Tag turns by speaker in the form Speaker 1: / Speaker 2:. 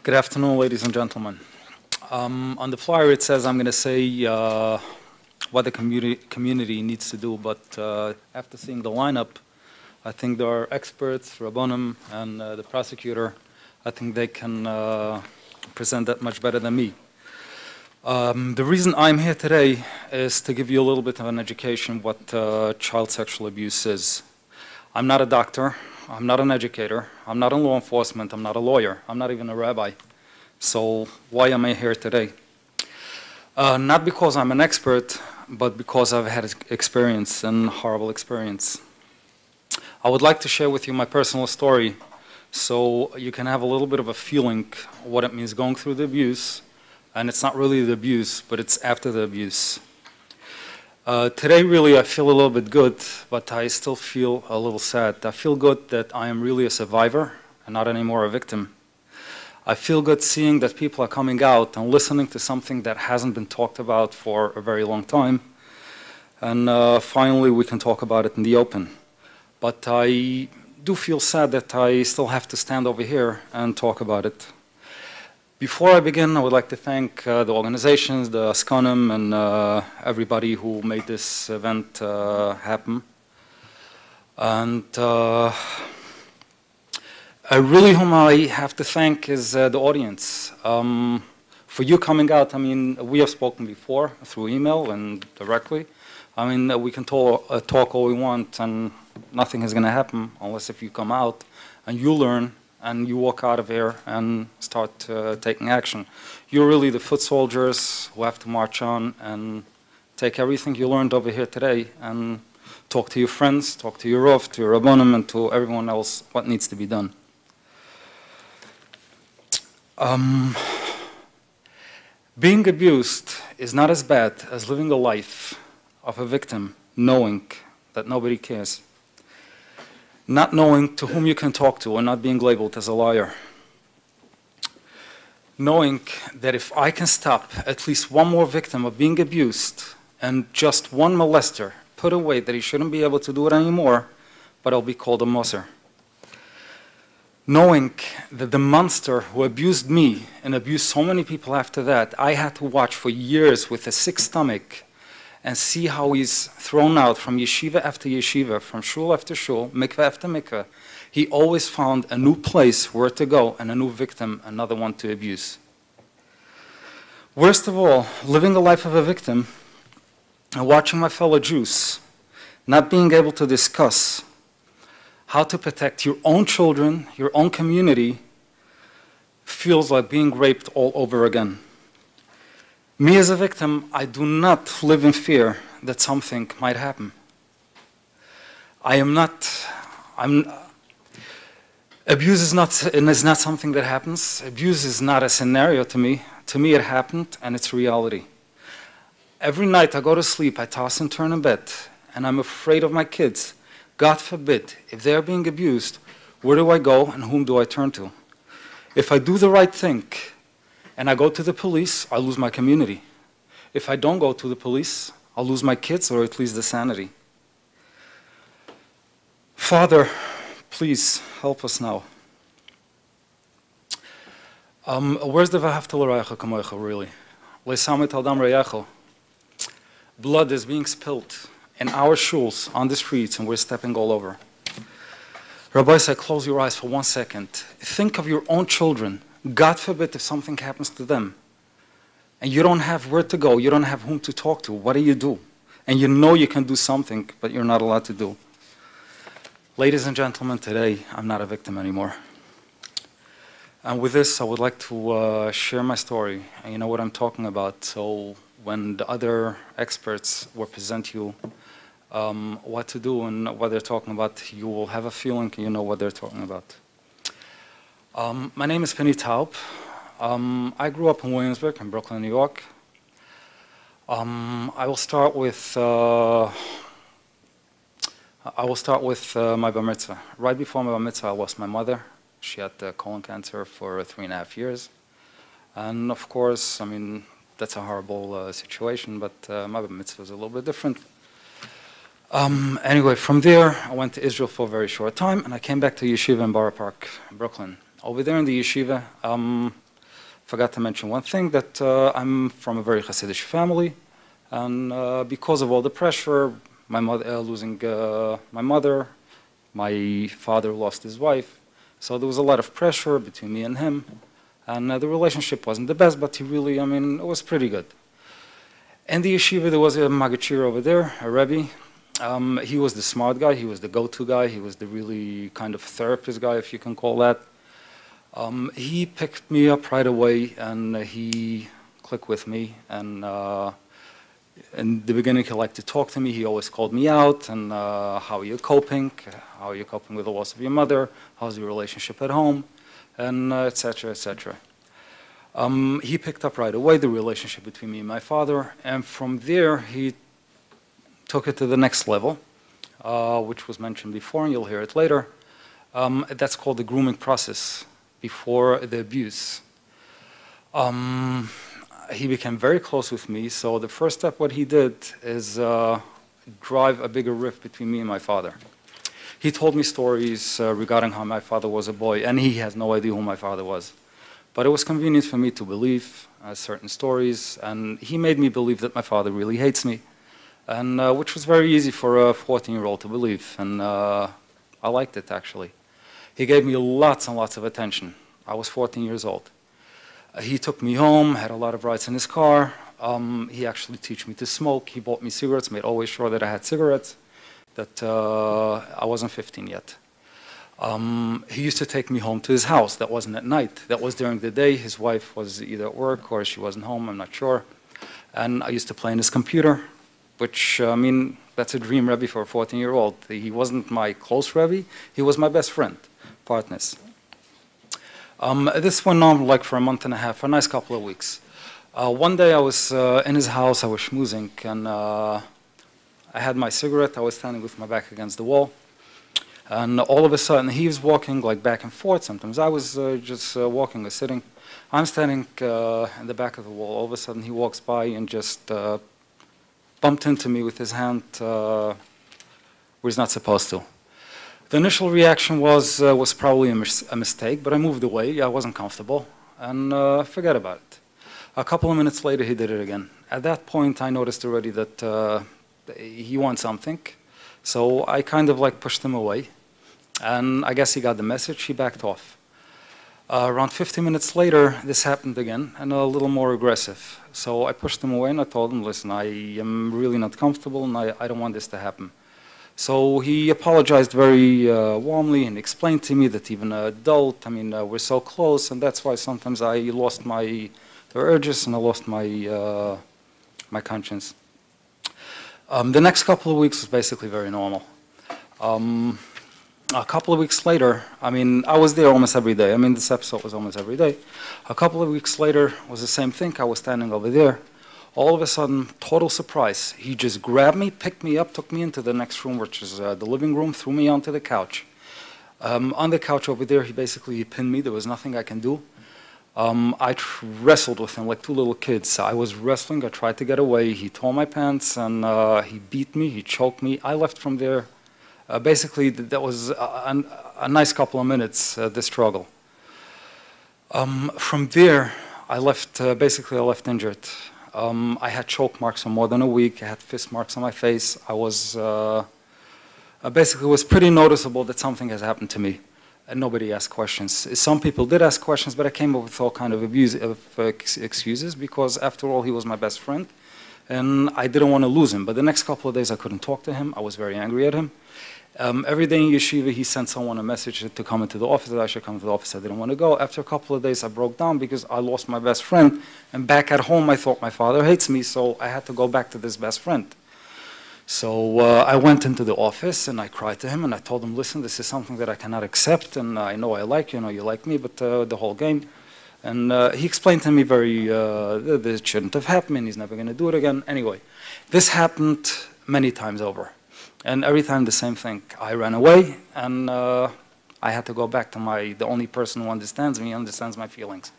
Speaker 1: Good afternoon, ladies and gentlemen. On the flyer it says I'm going to say what the community needs to do, but after seeing the lineup, I think there are experts, Rabbonim, and the prosecutor. I think they can present that much better than me. The reason I'm here today is to give you a little bit of an education what child sexual abuse is. I'm not a doctor. I'm not an educator. I'm not in law enforcement. I'm not a lawyer. I'm not even a rabbi. So why am I here today? Not because I'm an expert, but because I've had experience and horrible experience. I would like to share with you my personal story so you can have a little bit of a feeling what it means going through the abuse. And it's not really the abuse, but it's after the abuse. Today, really, I feel a little bit good, but I still feel a little sad. I feel good that I am really a survivor and not anymore a victim. I feel good seeing that people are coming out and listening to something that hasn't been talked about for a very long time. And finally, we can talk about it in the open. But I do feel sad that I still have to stand over here and talk about it. Before I begin, I would like to thank the organizations, the Askanim, and everybody who made this event happen. And really whom I have to thank is the audience. For you coming out, I mean, we have spoken before through email and directly. I mean, we can talk all we want and nothing is going to happen unless if you come out and you learn and you walk out of here and start taking action. You're really the foot soldiers who have to march on and take everything you learned over here today and talk to your friends, talk to your Rav, to your Rabbonim, and to everyone else what needs to be done. Being abused is not as bad as living a life of a victim, knowing that nobody cares. Not knowing to whom you can talk to and not being labeled as a liar. Knowing that if I can stop at least one more victim of being abused and just one molester put away that he shouldn't be able to do it anymore, but I'll be called a moser. Knowing that the monster who abused me and abused so many people after that, I had to watch for years with a sick stomach and see how he's thrown out from yeshiva after yeshiva, from shul after shul, mikveh after mikveh. He always found a new place where to go and a new victim, another one to abuse. Worst of all, living the life of a victim and watching my fellow Jews not being able to discuss how to protect your own children, your own community, feels like being raped all over again. Me as a victim, I do not live in fear that something might happen. Abuse is not something that happens. Abuse is not a scenario to me. To me it happened and it's reality. Every night I go to sleep, I toss and turn in bed, and I'm afraid of my kids. God forbid, if they're being abused, where do I go and whom do I turn to? If I do the right thing, and I go to the police, I lose my community. If I don't go to the police, I'll lose my kids or at least the sanity. Father, please help us now. Where's the V'ahavta l'reacha kamocha really? Le'samit aldam re'echo. Blood is being spilled in our shuls on the streets and we're stepping all over. Rabbi said, close your eyes for 1 second. Think of your own children. God forbid if something happens to them and you don't have where to go, you don't have whom to talk to, what do you do? And you know you can do something, but you're not allowed to do. Ladies and gentlemen, today I'm not a victim anymore. And with this, I would like to share my story, and you know what I'm talking about. So when the other experts will present you what to do and what they're talking about, you will have a feeling you know what they're talking about. My name is Pinny Taub. I grew up in Williamsburg, in Brooklyn, New York. I will start with my bar mitzvah. Right before my bar mitzvah, I lost my mother. She had colon cancer for 3.5 years, and of course, I mean that's a horrible situation. But my bar mitzvah was a little bit different. Anyway, from there, I went to Israel for a very short time, and I came back to yeshiva in Borough Park, Brooklyn. Over there in the yeshiva, Forgot to mention one thing, that I'm from a very Hasidic family, and because of all the pressure, my mother losing my mother, my father lost his wife, so there was a lot of pressure between me and him, and the relationship wasn't the best, but he really, I mean, it was pretty good. In the yeshiva, there was a Magachir over there, a Rebbe. He was the smart guy, he was the go-to guy, he was the really kind of therapist guy, if you can call that. He picked me up right away, and he clicked with me, and in the beginning he liked to talk to me. He always called me out, and how are you coping? How are you coping with the loss of your mother? How's your relationship at home? And etc., etc. He picked up right away the relationship between me and my father, and from there he took it to the next level, which was mentioned before, and you'll hear it later. That's called the grooming process before the abuse. He became very close with me, so the first step what he did is drive a bigger rift between me and my father. He told me stories regarding how my father was a boy, and he has no idea who my father was. But it was convenient for me to believe certain stories, and he made me believe that my father really hates me, and which was very easy for a 14-year-old to believe, and I liked it, actually. He gave me lots and lots of attention. I was 14 years old. He took me home, had a lot of rides in his car. He actually taught me to smoke. He bought me cigarettes, made always sure that I had cigarettes, that I wasn't 15 yet. He used to take me home to his house. That wasn't at night. That was during the day. His wife was either at work or she wasn't home, I'm not sure. And I used to play on his computer, which, I mean, that's a dream Rebbe for a 14-year-old. He wasn't my close Rebbe. He was my best friend, partners. This went on like for a month and a half, a nice couple of weeks. One day I was in his house, I was schmoozing, and I had my cigarette. I was standing with my back against the wall. And all of a sudden, he was walking like back and forth sometimes. I was just walking or sitting. I'm standing in the back of the wall. All of a sudden, he walks by and just bumped into me with his hand where he's not supposed to. The initial reaction was probably a mistake, but I moved away. I wasn't comfortable, and forget about it. A couple of minutes later, he did it again. At that point, I noticed already that he wants something, so I kind of like pushed him away, and I guess he got the message. He backed off. Around 50 minutes later, this happened again, and a little more aggressive. So I pushed him away, and I told him, listen, I am really not comfortable, and I don't want this to happen. So he apologized very warmly and explained to me that even an adult, I mean, we're so close, and that's why sometimes I lost my urges and I lost my, my conscience. The next couple of weeks was basically very normal. A couple of weeks later, I mean, I was there almost every day. I mean, this episode was almost every day. A couple of weeks later was the same thing. I was standing over there. All of a sudden, total surprise. He just grabbed me, picked me up, took me into the next room, which is the living room, threw me onto the couch. On the couch over there, he basically pinned me. There was nothing I can do. I wrestled with him like two little kids. I was wrestling. I tried to get away. He tore my pants, and he beat me. He choked me. I left from there. Basically, that was a nice couple of minutes, the struggle. From there, I left, basically I left injured. I had choke marks for more than a week. I had fist marks on my face. I was, basically it was pretty noticeable that something has happened to me. And nobody asked questions. Some people did ask questions, but I came up with all kind of excuses because after all, he was my best friend. And I didn't want to lose him. But the next couple of days, I couldn't talk to him. I was very angry at him. Every day in yeshiva, he sent someone a message to come into the office, that I should come to the office. I didn't want to go. After a couple of days, I broke down because I lost my best friend. And back at home, I thought my father hates me, so I had to go back to this best friend. So I went into the office, and I cried to him, and I told him, listen, this is something that I cannot accept, and I know I like you, I know you like me, but the whole game. And he explained to me that this shouldn't have happened, and he's never going to do it again. Anyway, this happened many times over. And every time the same thing. I ran away, and I had to go back to the only person who understands me, understands my feelings.